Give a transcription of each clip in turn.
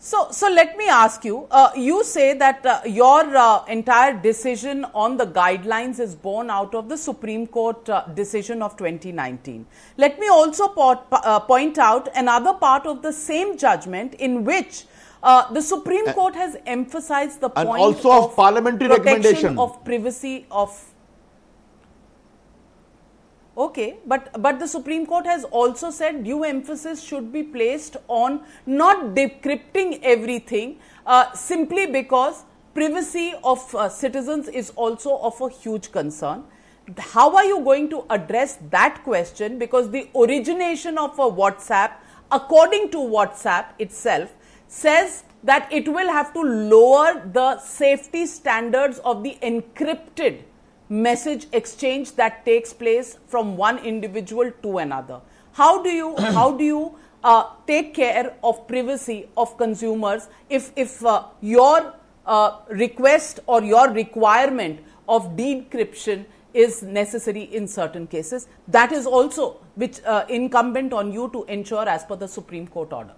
So let me ask you, you say that your entire decision on the guidelines is born out of the Supreme Court decision of 2019. Let me also point out another part of the same judgment in which the Supreme Court has emphasized the point also of parliamentary recommendation of privacy of. Okay, but the Supreme Court has also said due emphasis should be placed on not decrypting everything simply because privacy of citizens is also of a huge concern. How are you going to address that question? Because the origination of a WhatsApp, according to WhatsApp itself, says that it will have to lower the safety standards of the encrypted message exchange that takes place from one individual to another. How do you take care of privacy of consumers if your request or your requirement of decryption is necessary in certain cases? That is also incumbent on you to ensure as per the Supreme Court order.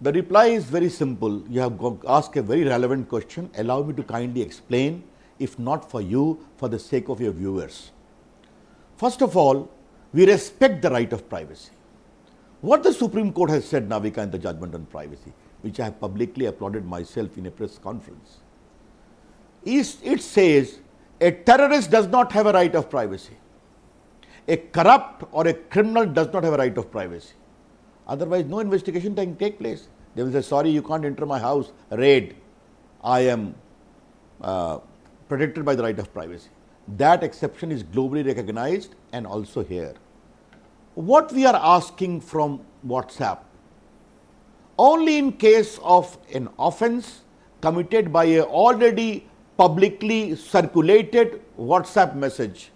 The reply is very simple. You have asked a very relevant question. Allow me to kindly explain, if not for you, for the sake of your viewers. First of all, we respect the right of privacy. What the Supreme Court has said, Navika, in the judgment on privacy, which I have publicly applauded myself in a press conference, it says a terrorist does not have a right of privacy. A corrupt or a criminal does not have a right of privacy. Otherwise, no investigation can take place. They will say, sorry, you can't enter my house, raid. I am protected by the right of privacy. That exception is globally recognized and also here. What we are asking from WhatsApp, only in case of an offense committed by a already publicly circulated WhatsApp message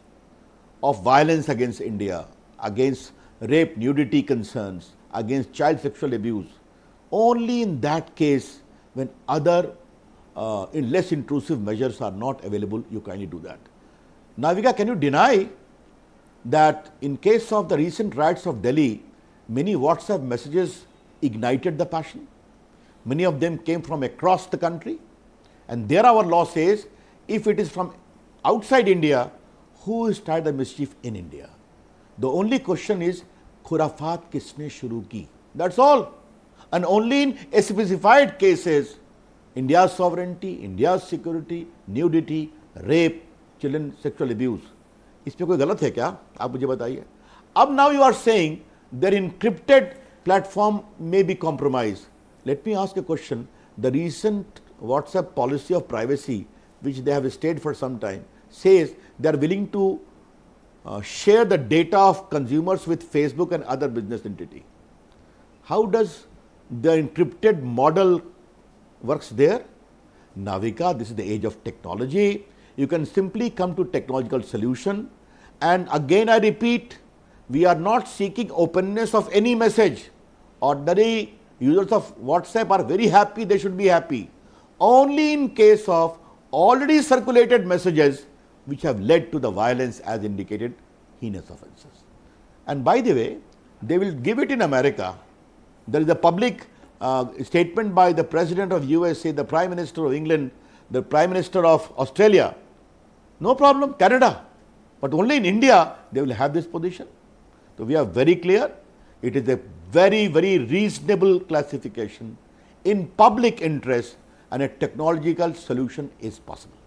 of violence against India, against rape, nudity concerns, against child sexual abuse, only in that case when other in less intrusive measures are not available, you kindly do that. Navika, can you deny that in case of the recent riots of Delhi, many WhatsApp messages ignited the passion? Many of them came from across the country, and there our law says if it is from outside India, who started the mischief in India? The only question is, खुराफात किसने शुरू की? That's all. And only in specified cases, India's sovereignty, India's security, nudity, rape, children sexual abuse. इसमें कोई गलत है क्या? आप मुझे बताइए. अब now you are saying their encrypted platform may be compromised. Let me ask a question. The recent WhatsApp policy of privacy, which they have stayed for some time, says they are willing to share the data of consumers with Facebook and other business entity. How does the encrypted model works there? Navika, this is the age of technology. You can simply come to technological solution. And again I repeat, we are not seeking openness of any message. Ordinary users of WhatsApp are very happy, they should be happy. Only in case of already circulated messages which have led to the violence as indicated, heinous offences. And by the way, they will give it in America. There is a public statement by the President of USA, the Prime Minister of England, the Prime Minister of Australia. No problem, Canada. But only in India, they will have this position. So we are very clear. It is a very, very reasonable classification in public interest, and a technological solution is possible.